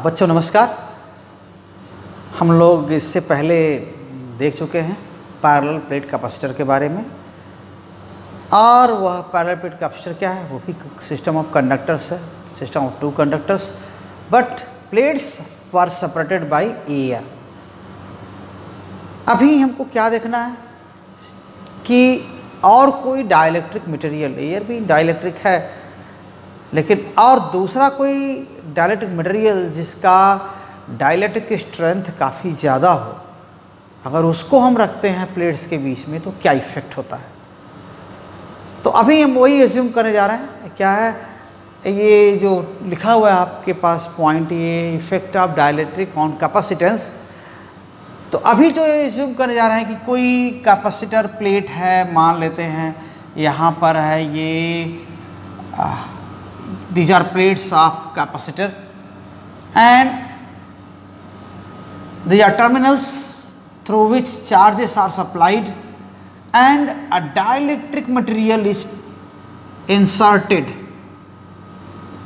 बच्चों नमस्कार। हम लोग इससे पहले देख चुके हैं पैरेलल प्लेट कैपेसिटर के बारे में, और वह पैरेलल प्लेट कैपेसिटर क्या है, वो भी सिस्टम ऑफ कंडक्टर्स है, system of two conductors, but plates were separated by air. अभी हमको क्या देखना है कि और कोई डाइलेक्ट्रिक मटेरियल, एयर भी डाइलेक्ट्रिक है, लेकिन और दूसरा कोई डाइलेक्ट्रिक मटेरियल जिसका डाइलेक्ट्रिक स्ट्रेंथ काफ़ी ज़्यादा हो, अगर उसको हम रखते हैं प्लेट्स के बीच में तो क्या इफ़ेक्ट होता है। तो अभी हम वही एज्यूम करने जा रहे हैं। क्या है ये जो लिखा हुआ है आपके पास पॉइंट, ये effect of dielectric on capacitance. तो अभी जो एज्यूम करने जा रहे हैं कि कोई कैपेसिटर प्लेट है, मान लेते हैं यहाँ पर है ये these are plates of capacitor and these are terminals through which charges are supplied and a dielectric material is inserted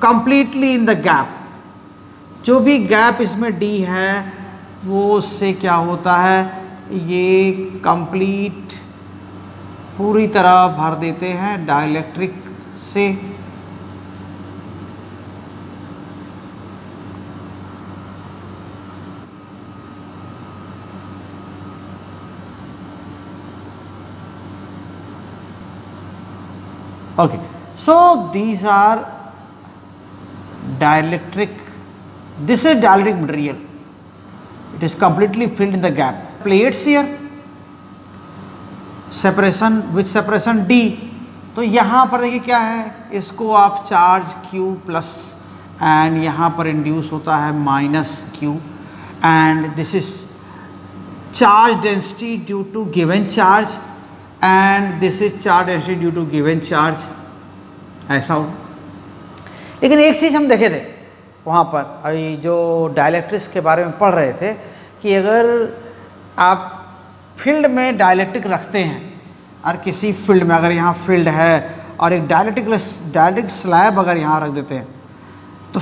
completely in the gap। जो भी गैप इसमें D है वो उससे क्या होता है, ये कंप्लीट पूरी तरह भर देते हैं डाइलेक्ट्रिक से। Okay, so these are dielectric, this is dielectric material, it is completely filled in the gap. Plates here, separation with separation D, तो यहाँ पर देखिए क्या है, इसको आप चार्ज Q प्लस एंड यहाँ पर इंड्यूस होता है minus Q, and this is charge density due to given charge and this is charge density due to given charge, ऐसा हो। लेकिन एक चीज़ हम देखे थे वहाँ पर, अभी जो डाइलेक्ट्रिक्स के बारे में पढ़ रहे थे कि अगर आप फील्ड में डाइलेक्ट्रिक रखते हैं और किसी फील्ड में अगर यहाँ फील्ड है और एक डाइलेक्ट्रिक स्लैब अगर यहाँ रख देते हैं तो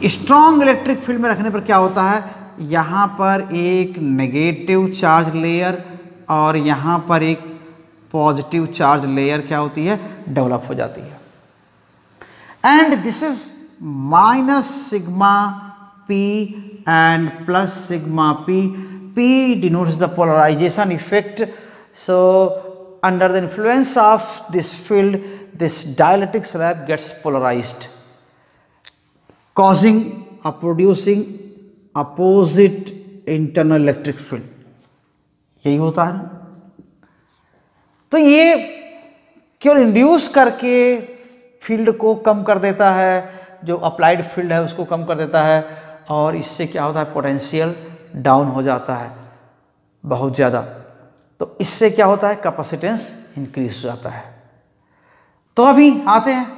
स्ट्रॉन्ग इलेक्ट्रिक फील्ड में रखने पर क्या होता है, यहाँ पर एक नेगेटिव चार्ज लेयर और यहाँ पर एक पॉजिटिव चार्ज लेयर क्या होती है, डेवलप हो जाती है। And this is minus sigma P and plus sigma P. P denotes the polarization effect. So under the influence of this field this dielectric slab gets polarized, causing or producing opposite internal electric field। यही होता है ना। तो ये केवल induce करके field को कम कर देता है, जो अप्लाइड फील्ड है उसको कम कर देता है, और इससे क्या होता है, पोटेंशियल डाउन हो जाता है बहुत ज़्यादा। तो इससे क्या होता है, कैपेसिटेंस इंक्रीज हो जाता है। तो अभी आते हैं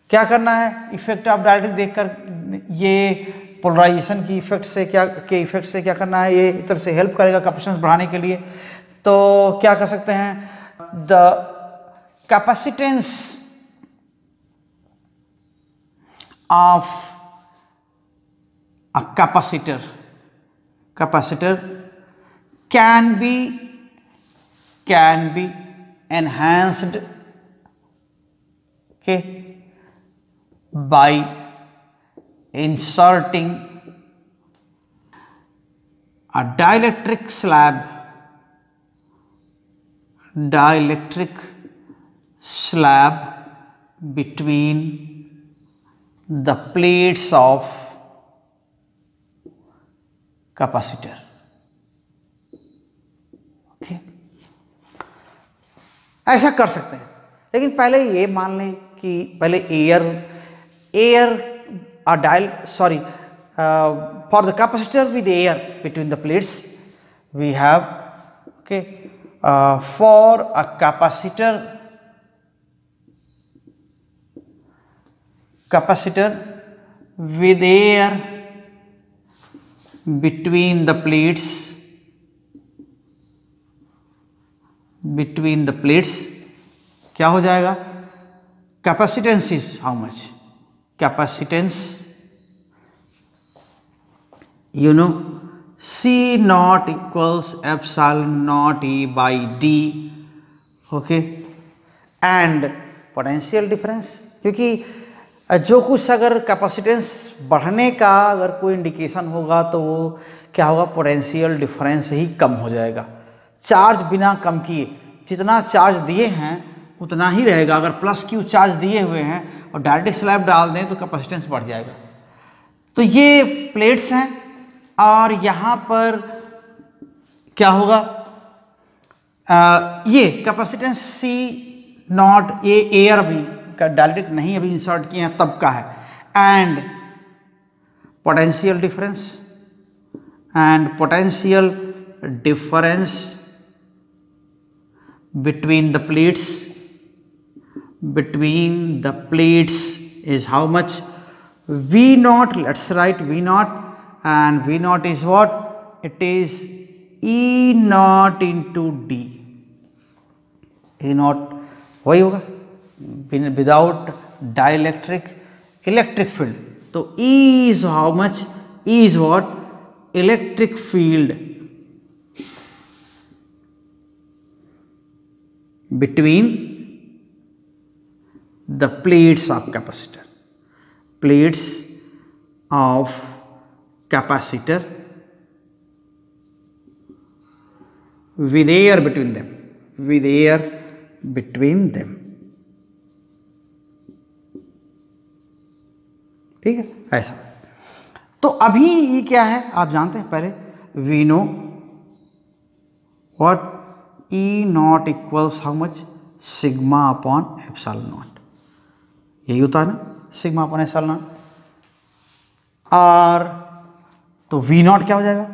क्या करना है, इफेक्ट ऑफ डाइलेक्ट्रिक देखकर ये पोलराइजेशन की इफेक्ट से क्या करना है, ये एक तरह से हेल्प करेगा कैपेसिटेंस बढ़ाने के लिए। तो क्या कर सकते हैं, the capacitance of a capacitor can be enhanced by inserting a dielectric slab between the plates of capacitor। Okay, ऐसा कर सकते हैं, लेकिन पहले ये मान लें कि पहले for the capacitor with air between the plates we have, okay, for a capacitor with air between the plates क्या हो जाएगा, capacitance is how much, capacitance you know, C naught equals epsilon naught E by D, okay, and potential difference, क्योंकि जो कुछ अगर capacitance बढ़ने का अगर कोई इंडिकेशन होगा तो वो क्या होगा, पोटेंशियल डिफरेंस ही कम हो जाएगा। चार्ज बिना कम किए, जितना चार्ज दिए हैं उतना ही रहेगा। अगर प्लस क्यू चार्ज दिए हुए हैं और डायरेक्ट स्लैब डाल दें तो कैपेसिटेंस बढ़ जाएगा। तो ये प्लेट्स हैं और यहाँ पर क्या होगा, ये कैपेसिटेंस सी नॉट, ये एयर भी का डायरेक्ट नहीं अभी इंसर्ट किए हैं तब का है, and potential difference, and potential difference between the plates is how much, V naught, let's write V naught, and V naught is what, it is E naught into D, E naught वही होगा without dielectric electric field. तो E is how much, E is what, electric field between the plates of capacitor, plates of capacitor with air between them, with air between them, ठीक है ऐसा। तो अभी ये क्या है आप जानते हैं, पहले we know what E naught equals how much, sigma upon epsilon naught, यही होता है ना, सिग्मा अपॉन एप्सिलॉन नॉट। और तो V नॉट क्या हो जाएगा,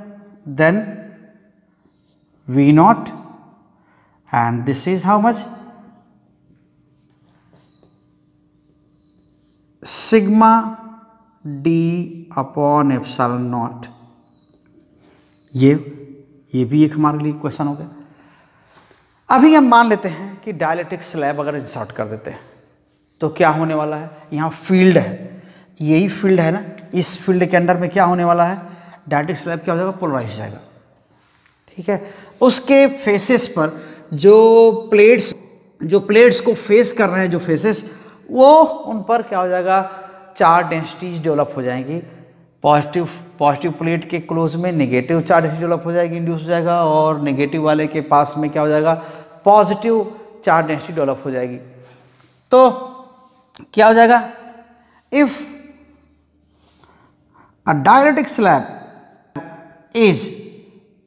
then V naught and this is how much, sigma D upon epsilon naught. ये भी एक हमारे लिए क्वेश्चन हो गया। अभी हम मान लेते हैं कि डाइलेक्ट्रिक स्लैब अगर इंसर्ट कर देते हैं तो क्या होने वाला है, यहाँ फील्ड है, यही फील्ड है ना, इस फील्ड के अंदर में क्या होने वाला है, डाइलेक्ट्रिक स्लैब क्या हो जाएगा, पोलराइज हो जाएगा, ठीक है। उसके फेसेस पर जो प्लेट्स को फेस कर रहे हैं, जो फेसेस, वो उन पर क्या हो जाएगा, चार्ज डेंसिटीज डेवलप हो जाएंगी। पॉजिटिव प्लेट के क्लोज में नेगेटिव चार्ज डेंसिटी डेवलप हो जाएगी, इंड्यूस हो जाएगा, और नेगेटिव वाले के पास में क्या हो जाएगा, पॉजिटिव चार्ज डेंसिटी डेवलप हो जाएगी। तो क्या हो जाएगा, if a dielectric slab is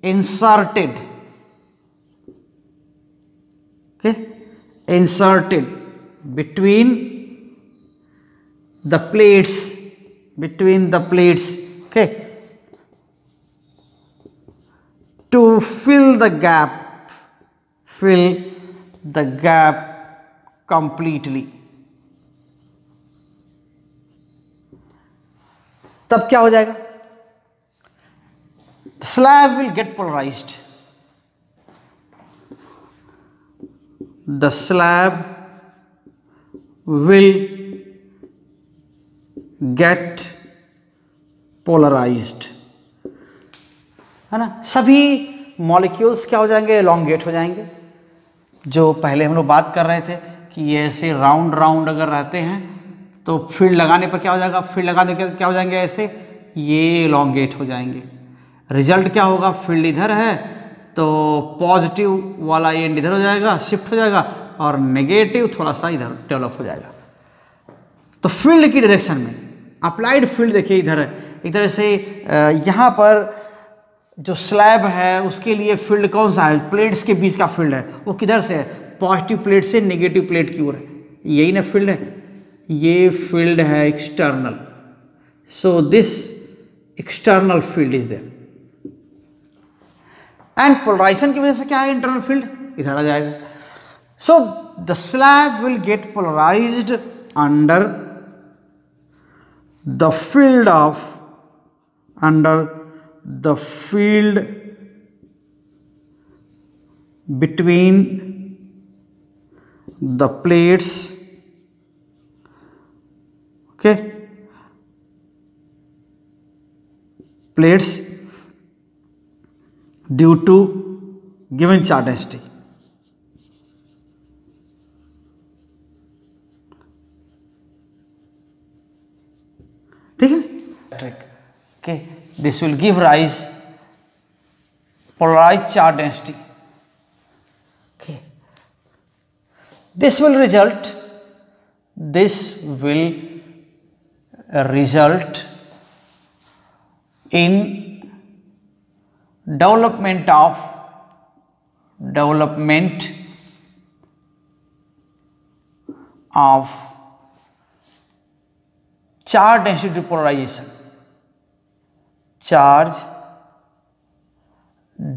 inserted, okay, inserted between the plates, okay, to fill the gap completely, तब क्या हो जाएगा, slab will get polarized, the slab will get polarized, है ना। सभी मॉलिक्यूल्स क्या हो जाएंगे, एलोंगेट हो जाएंगे। जो पहले हम लोग बात कर रहे थे कि ये ऐसे राउंड अगर रहते हैं तो फील्ड लगाने पर क्या हो जाएगा, फील्ड लगाने के क्या हो जाएंगे, ऐसे ये एलोंगेट हो जाएंगे। रिजल्ट क्या होगा, फील्ड इधर है तो पॉजिटिव वाला ये इधर हो जाएगा, शिफ्ट हो जाएगा, और नेगेटिव थोड़ा सा इधर डेवलप हो जाएगा। तो फील्ड की डायरेक्शन में अप्लाइड फील्ड देखिए इधर है, एक तरह से यहाँ पर जो स्लैब है उसके लिए फील्ड कौन सा है, प्लेट्स के बीच का फील्ड है, वो किधर से है, पॉजिटिव प्लेट से नेगेटिव प्लेट की ओर है, यही ना फील्ड है, ये फील्ड है external. So this external field is there, and polarization की वजह से क्या है, इंटरनल फील्ड इधर आ जाएगा। So the slab will get polarized under the field between the plates, okay, plates due to given charge density. ठीक है, okay, this will give rise polarized charge density. Okay, this will result in development of charge density polarization, charge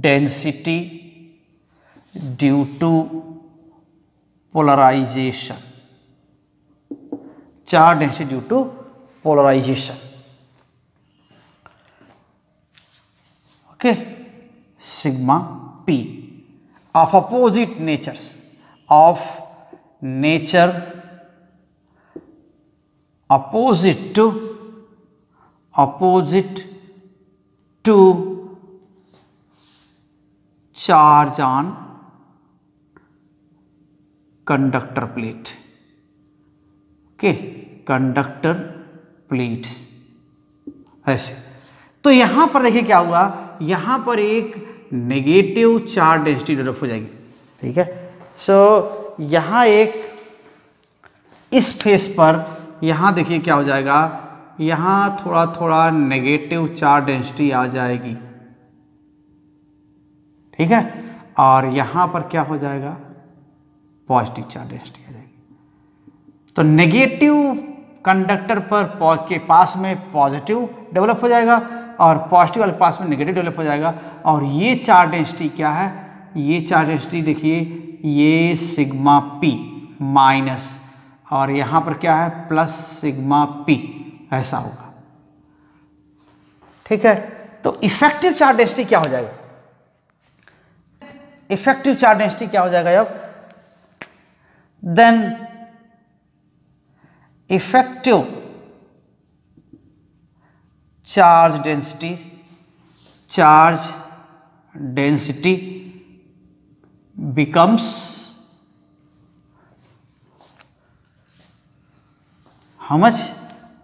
density due to polarization, charge density due to polarization. Okay, sigma p of opposite natures, opposite to charge on conductor plate. Okay, conductor plates ऐसे। तो यहां पर देखिए क्या हुआ, यहां पर एक नेगेटिव चार्ज डेंसिटी डेवलप हो जाएगी। ठीक है, सो यहां एक इस फेस पर यहां देखिए क्या हो जाएगा, यहां थोड़ा थोड़ा नेगेटिव चार्ज डेंसिटी आ जाएगी। ठीक है, और यहां पर क्या हो जाएगा, पॉजिटिव चार्ज डेंसिटी आ जाएगी। तो नेगेटिव कंडक्टर पर के पास में पॉजिटिव डेवलप हो जाएगा और पॉजिटिव वाले पास में नेगेटिव डेवलप हो जाएगा। और ये चार्ज डेंसिटी क्या है, ये चार्ज डेंसिटी देखिए, ये सिग्मा पी माइनस और यहां पर क्या है प्लस सिग्मा पी, ऐसा होगा। ठीक है, तो इफेक्टिव चार्ज डेंसिटी क्या हो जाएगा, इफेक्टिव चार्ज डेंसिटी क्या हो जाएगा अब, then effective charge density becomes how much,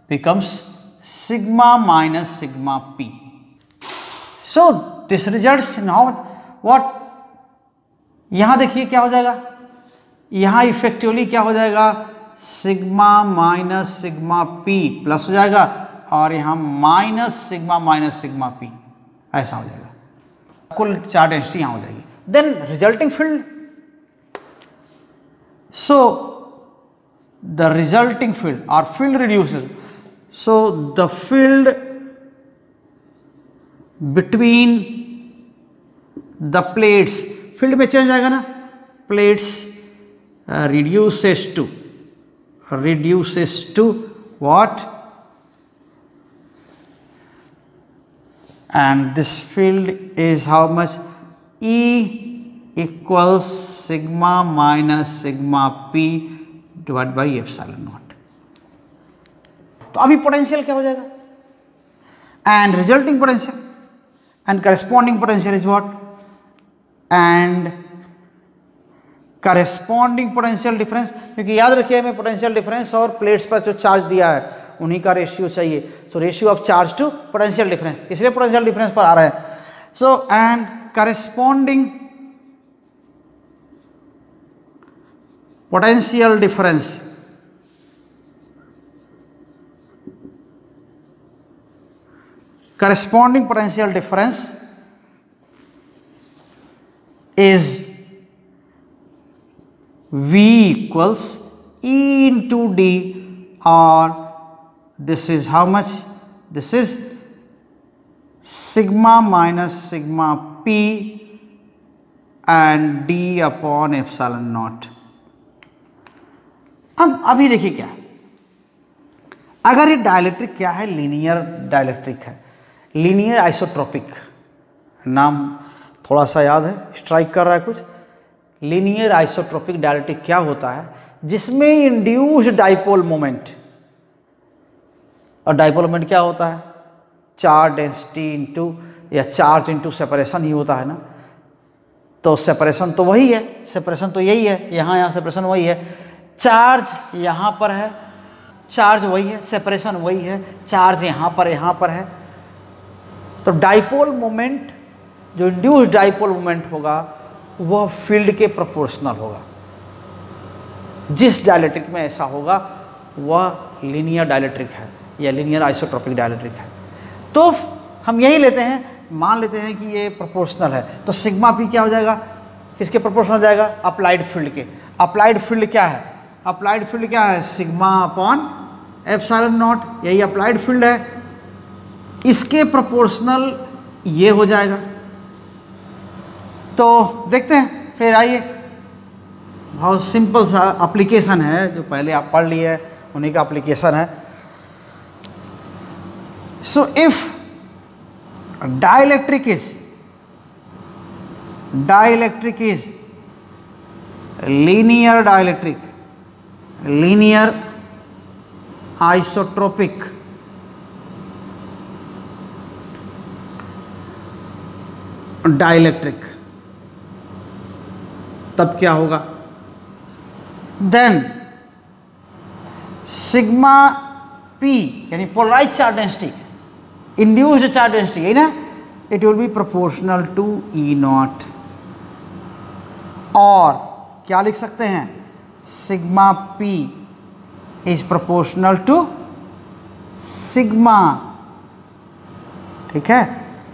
becomes sigma minus sigma p. So this results now what, यहां देखिए क्या हो जाएगा, यहां इफेक्टिवली क्या हो जाएगा, sigma minus sigma P plus हो जाएगा और यहां माइनस सिग्मा पी, ऐसा हो जाएगा, कुल चार्ज डेंसिटी यहां हो जाएगी। Then resulting field, so the resulting field और field reduces, so the field between the plates, field में चेंज आएगा ना, plates reduces to what, and this field is how much, E equals sigma minus sigma p divided by epsilon naught। तो अभी potential क्या हो जाएगा, and resulting potential and corresponding potential is what, and corresponding potential difference, क्योंकि याद रखिए हमें potential difference और प्लेट्स पर जो चार्ज दिया है उन्हीं का रेशियो चाहिए। So ratio of charge to potential difference, इसलिए पोटेंशियल डिफरेंस पर आ रहा है। So and corresponding potential difference is V equals E into D, or this is how much, this is sigma minus sigma p and D upon epsilon naught। अब अभी देखिए क्या, अगर ये डाइलेक्ट्रिक क्या है, लीनियर डाइलेक्ट्रिक है, लीनियर आइसोट्रोपिक, नाम थोड़ा सा याद है, स्ट्राइक कर रहा है कुछ। लीनियर आइसोट्रोपिक डाइलेक्ट्रिक क्या होता है, जिसमें इंड्यूस्ड डाइपोल मोमेंट, और डाइपोल मोमेंट क्या होता है, चार्ज डेंसिटी इनटू या चार्ज इंटू सेपरेशन ही होता है ना, तो सेपरेशन तो वही है, सेपरेशन तो यही है, यहाँ सेपरेशन वही है, चार्ज यहाँ पर है, चार्ज वही है, सेपरेशन वही है, चार्ज यहाँ पर है। तो डाइपोल मोमेंट, जो इंड्यूस्ड डाइपोल मोमेंट होगा वह फील्ड के प्रोपोर्शनल होगा। जिस डायलेक्ट्रिक में ऐसा होगा वह लीनियर डायलेक्ट्रिक है या लीनियर आइसोट्रोपिक डायलेक्ट्रिक है। तो हम यही लेते हैं, मान लेते हैं कि ये प्रोपोर्शनल है, तो सिग्मा पी क्या हो जाएगा, किसके प्रोपोर्शनल हो जाएगा, अप्लाइड फील्ड के। अप्लाइड फील्ड क्या है, अप्लाइड फील्ड क्या है, सिग्मा अपॉन एप्सिलॉन नॉट, यही अप्लाइड फील्ड है, इसके प्रोपोर्शनल ये हो जाएगा। तो देखते हैं, फिर आइए, बहुत सिंपल सा एप्लीकेशन है, जो पहले आप पढ़ लिए उन्हीं का एप्लीकेशन है। So if dielectric is linear dielectric, linear isotropic, dielectric, तब क्या होगा, देन सिग्मा पी यानी polarize charge density, induced charge density, यही ना, it will be proportional to E naught. और क्या लिख सकते हैं, sigma P is proportional to sigma, ठीक है,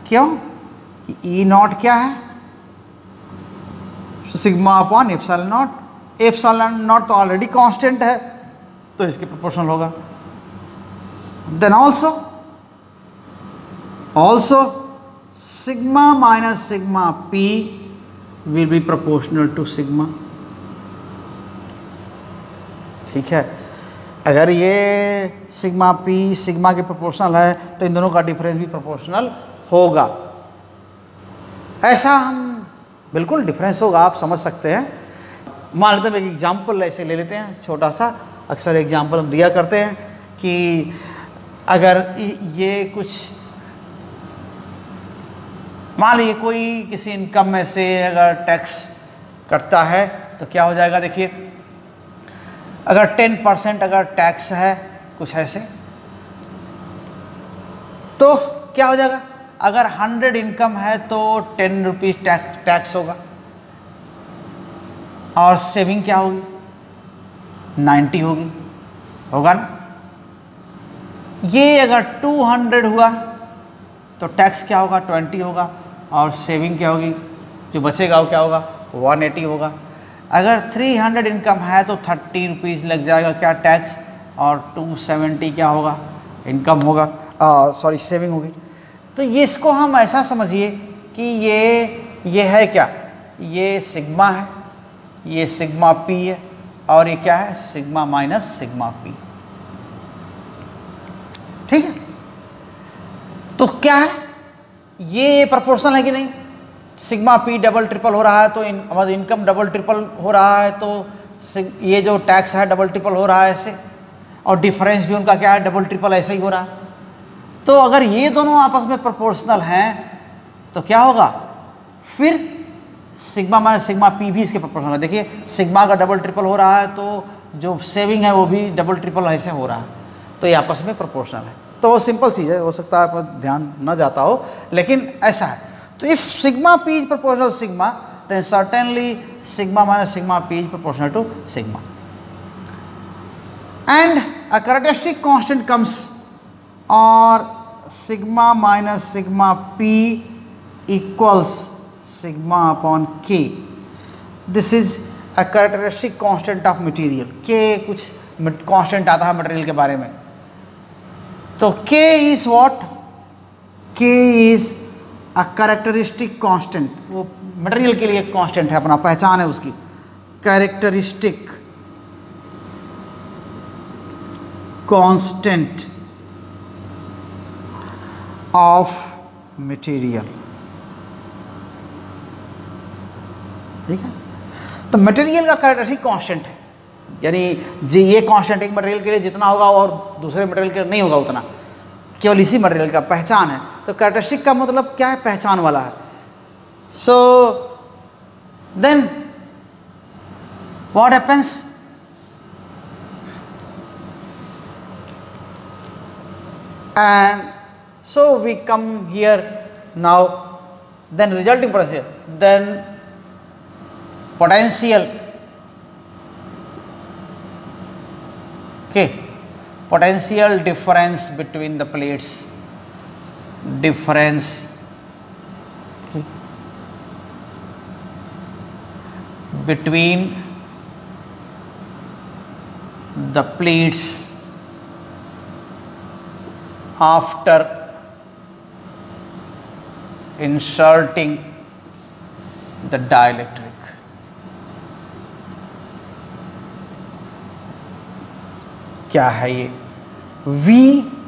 क्यों कि ई नॉट क्या है, sigma upon epsilon naught, epsilon naught तो ऑलरेडी कांस्टेंट है तो इसके प्रोपोर्शनल होगा। Then also sigma minus sigma P will be proportional to sigma, ठीक है। अगर ये सिग्मा पी सिग्मा के प्रोपोर्शनल है तो इन दोनों का डिफरेंस भी प्रोपोर्शनल होगा। ऐसा हम बिल्कुल डिफरेंस होगा, आप समझ सकते हैं। मान लेते हैं, एक एग्जाम्पल ऐसे ले लेते हैं छोटा सा, अक्सर एग्जाम्पल हम दिया करते हैं कि अगर ये कुछ, मान लीजिए कोई किसी इनकम में से अगर टैक्स कटता है तो क्या हो जाएगा, देखिए अगर 10% अगर टैक्स है कुछ ऐसे, तो क्या हो जाएगा, अगर 100 इनकम है तो 10 रुपीज़ टैक्स होगा, और सेविंग क्या होगी 90 होगी, होगा ना। ये अगर 200 हुआ तो टैक्स क्या होगा 20 होगा, और सेविंग क्या होगी, जो बचेगा वो क्या होगा 180 होगा। अगर 300 इनकम है तो 30 रुपीज़ लग जाएगा क्या टैक्स, और 270 क्या होगा इनकम होगा, सॉरी सेविंग होगी। तो ये इसको हम ऐसा समझिए कि ये है क्या, ये सिग्मा है, ये सिग्मा पी है, और ये क्या है सिग्मा माइनस सिग्मा पी, ठीक है। तो क्या है, ये प्रोपोर्शनल है कि नहीं, सिग्मा पी डबल ट्रिपल हो रहा है तो मतलब इनकम डबल ट्रिपल हो रहा है, तो ये जो टैक्स है डबल ट्रिपल हो रहा है ऐसे, और डिफरेंस भी उनका क्या है डबल ट्रिपल ऐसे ही हो रहा है। तो अगर ये दोनों आपस में प्रोपोर्शनल हैं तो क्या होगा, फिर सिग्मा माइनस सिग्मा पी भी इसके प्रोपोर्शनल है। देखिए सिग्मा का डबल ट्रिपल हो रहा है तो जो सेविंग है वो भी डबल ट्रिपल ऐसे हो रहा है, तो ये आपस में प्रोपोर्शनल है। तो वो सिंपल चीज़ है, हो सकता है आप ध्यान न जाता हो, लेकिन ऐसा है। तो if sigma P is proportional to sigma, then certainly sigma minus sigma P is proportional to sigma, and a characteristic constant comes, और sigma minus sigma P equals sigma upon K. This is a characteristic constant of material. K कुछ constant आता है material के बारे में, तो k is what, k is a characteristic constant, वो material के लिए एक कांस्टेंट है, अपना पहचान है उसकी, कैरेक्टरिस्टिक कांस्टेंट ऑफ मटेरियल, ठीक है। तो मटेरियल का कैरेक्टरिस्टिक कांस्टेंट है, यानी ये कांस्टेंट एक मटेरियल के लिए जितना होगा और दूसरे मटेरियल के लिए नहीं होगा उतना, केवल इसी मटेरियल का पहचान है। तो कैरेक्टरिस्टिक का मतलब क्या है, पहचान वाला है। So then what happens, and so we come here now, then resulting potential, then potential, okay, potential difference between the plates, difference, okay, between the plates after inserting the dielectric. क्या है ये V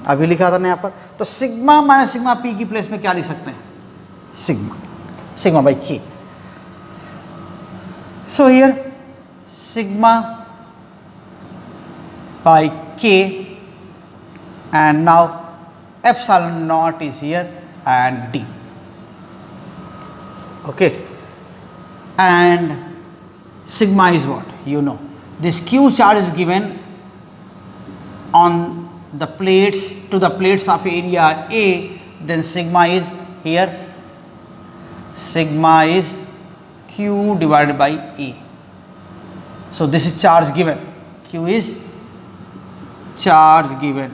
अभी लिखा था ना यहाँ पर, तो सिग्मा माइनस सिग्मा P की प्लेस में क्या लिख सकते हैं, sigma by K. So here sigma by K, and now epsilon naught is here and D, okay, and sigma is what, you know, this Q charge is given on the plates, to the plates of area A, then sigma is here, sigma is Q divided by A. So this is charge given, Q is charge given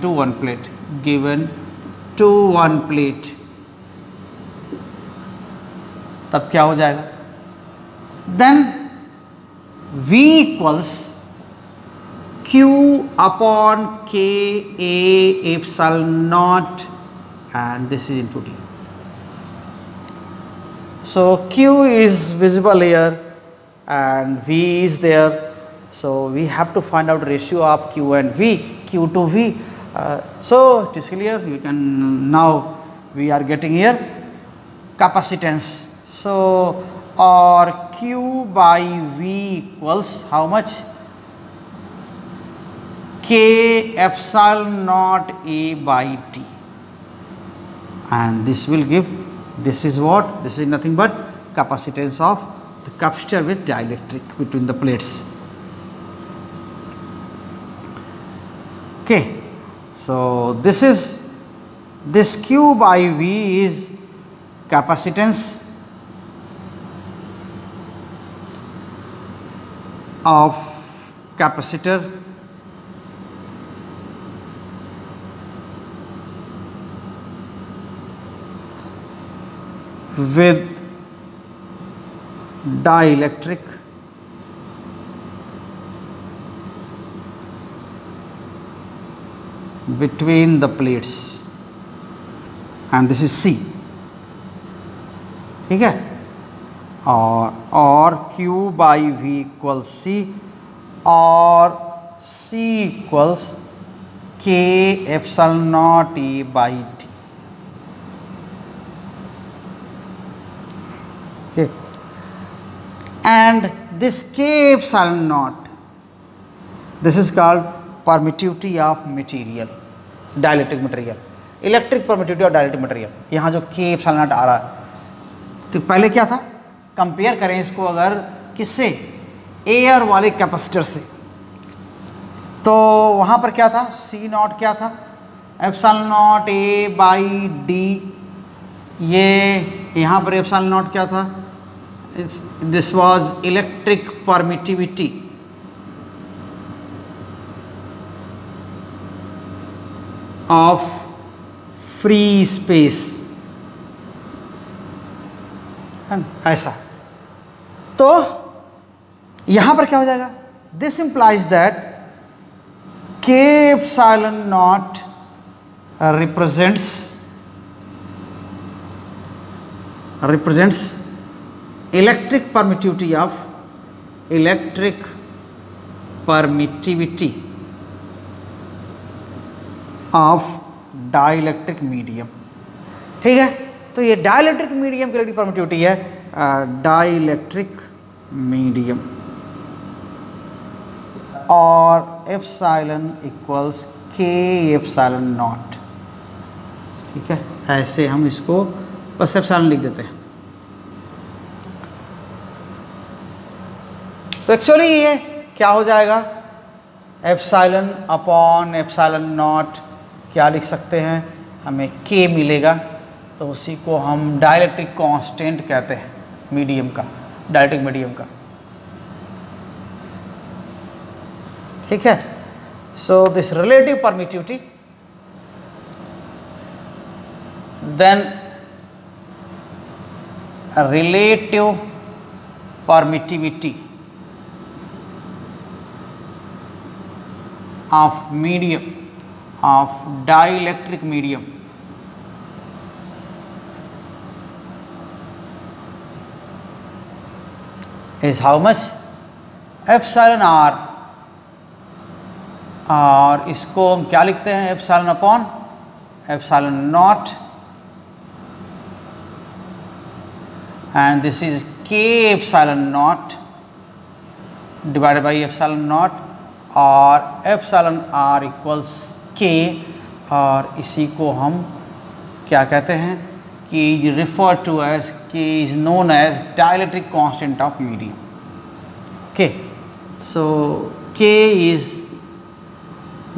to one plate, given to one plate, तब क्या हो जाएगा, then V equals Q upon K A epsilon naught, and this is into D. So Q is visible here and V is there, so we have to find out ratio of Q and V, Q to V. So it is clear, you can, now we are getting here capacitance. So or Q by V equals how much, K epsilon naught A by T, and this will give, this is what, this is nothing but capacitance of the capacitor with dielectric between the plates. Okay, so this is, this Q by V is capacitance of capacitor with dielectric between the plates, and this is C, ठीक है, और Q by V equals C, और C equals K epsilon naught A by T. Okay, and this K epsilon naught, this is called permittivity of material, dielectric material, electric permittivity of dielectric material. यहाँ जो K epsilon naught आ रहा है, तो पहले क्या था, compare करें इसको अगर किससे, एयर वाले कैपेसिटर से, तो वहाँ पर क्या था, C नॉट क्या था, epsilon not A by D, ये यहाँ पर एप्सिलॉन नॉट क्या था, this was electric permittivity of free space, ऐसा. तो यहाँ पर क्या हो जाएगा, this implies that K epsilon naught represents electric permittivity of dielectric medium. ठीक है, तो ये डाइलेक्ट्रिक मीडियम की इलेक्ट्रिक परमिटिविटी है, डाइलेक्ट्रिक मीडियम, और epsilon equals K epsilon naught, ठीक है, ऐसे हम इसको बस एप्सिलॉन लिख देते हैं। तो एक्चुअली ये क्या हो जाएगा, एप्सिलॉन अपॉन एप्सिलॉन नॉट क्या लिख सकते हैं, हमें के मिलेगा, तो उसी को हम डाइलेक्ट्रिक कांस्टेंट कहते हैं, मीडियम का, डाइलेक्ट्रिक मीडियम का। ठीक है, so this relative permittivity, then relative permittivity of medium, of dielectric medium, is how much, epsilon r, और इसको हम क्या लिखते हैं, epsilon upon epsilon naught, and this is k epsilon naught divided by epsilon naught, और epsilon r equals k, और इसी को हम क्या कहते हैं, कि refer to as, k is known as dielectric constant of medium. Okay, so k is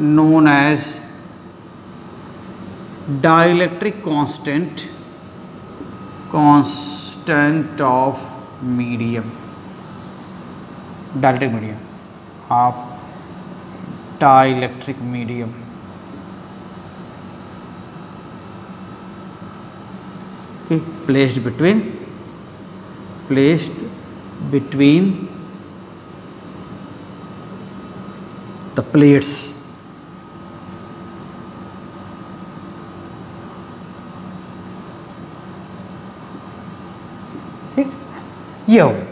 known as dielectric constant of medium, dielectric medium of dielectric medium। Okay, placed between the plates। ठीक, ये हो गया।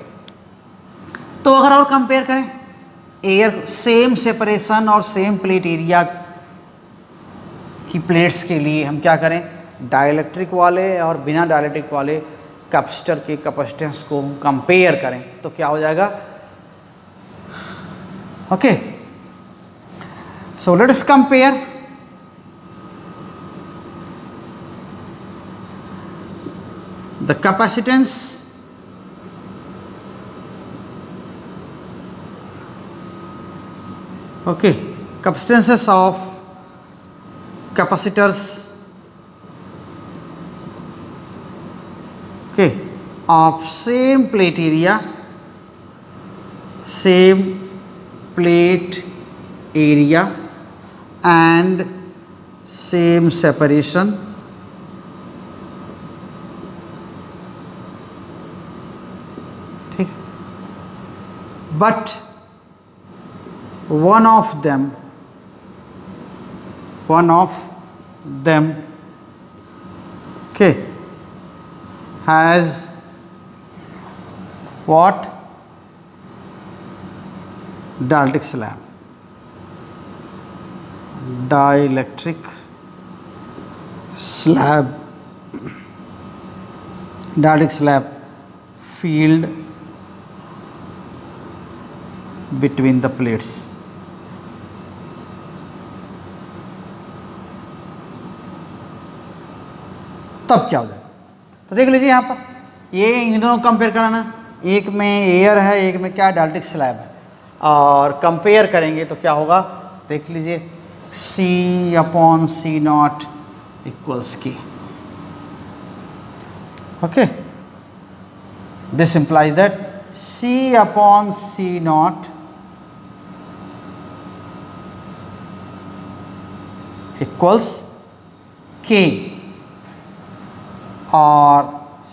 तो अगर और compare करें, air same separation और same plate area की प्लेट्स के लिए हम क्या करें, डाइलेक्ट्रिक वाले और बिना डाइलेक्ट्रिक वाले कैपेसिटर के कैपेसिटेंस को कंपेयर करें, तो क्या हो जाएगा। Okay, so let us compare the capacitance okay, capacitances of capacitors, okay, of same plate area, same plate area and same separation, ठीक, but one of them okay has what, dielectric slab, dielectric slab field between the plates। तब क्या हो जाएगा, तो देख लीजिए यहाँ पर, ये इन दोनों कंपेयर कराना, एक में एयर है, एक में क्या, डाइलेक्ट्रिक स्लैब है, और कंपेयर करेंगे तो क्या होगा, देख लीजिए, C upon C not equals K, okay, this implies that C upon C not equals K, or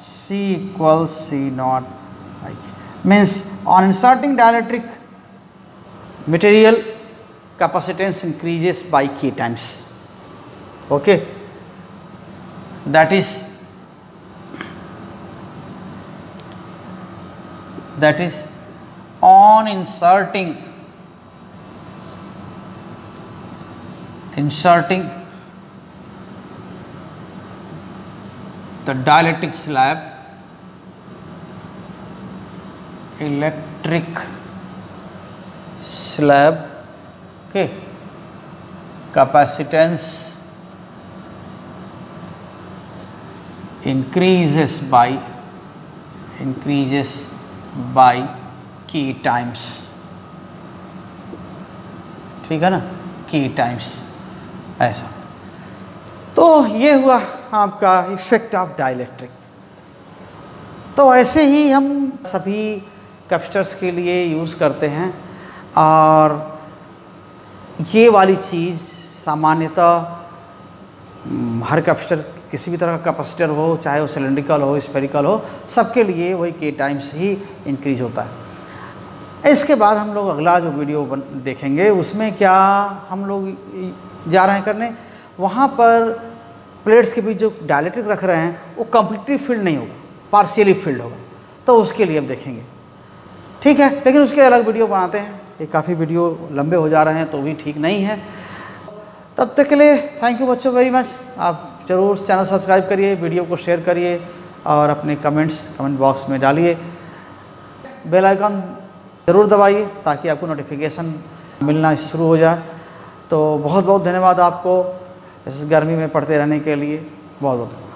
C equals C naught by K, means on inserting dielectric material, capacitance increases by K times, okay, that is on inserting the dielectric slab, electric slab, okay, capacitance increases by k times, ठीक है ना, k times ऐसा। तो ये हुआ आपका effect of dielectric. तो ऐसे ही हम सभी कैपेसिटर्स के लिए यूज़ करते हैं, और ये वाली चीज़ सामान्यतः हर कैपेसिटर, किसी भी तरह का कैपेसिटर हो, चाहे वो सिलेंड्रिकल हो, स्फेरिकल हो, सबके लिए वही k टाइम्स ही इंक्रीज होता है। इसके बाद हम लोग अगला जो वीडियो देखेंगे उसमें क्या हम लोग जा रहे हैं करने, वहाँ पर प्लेट्स के बीच जो डाइलेक्ट्रिक रख रहे हैं वो कम्प्लीटली फील्ड नहीं होगा, पार्शियली फील्ड होगा, तो उसके लिए अब देखेंगे, ठीक है। लेकिन उसके अलग वीडियो बनाते हैं, ये काफ़ी वीडियो लंबे हो जा रहे हैं तो भी ठीक नहीं है। तब तक के लिए थैंक यू बच्चों वेरी मच। आप ज़रूर चैनल सब्सक्राइब करिए, वीडियो को शेयर करिए और अपने कमेंट बॉक्स में डालिए। बेल आइकन ज़रूर दबाइए ताकि आपको नोटिफिकेशन मिलना शुरू हो जाए। तो बहुत बहुत धन्यवाद आपको इस गर्मी में पढ़ते रहने के लिए, बहुत बहुत धन्यवाद।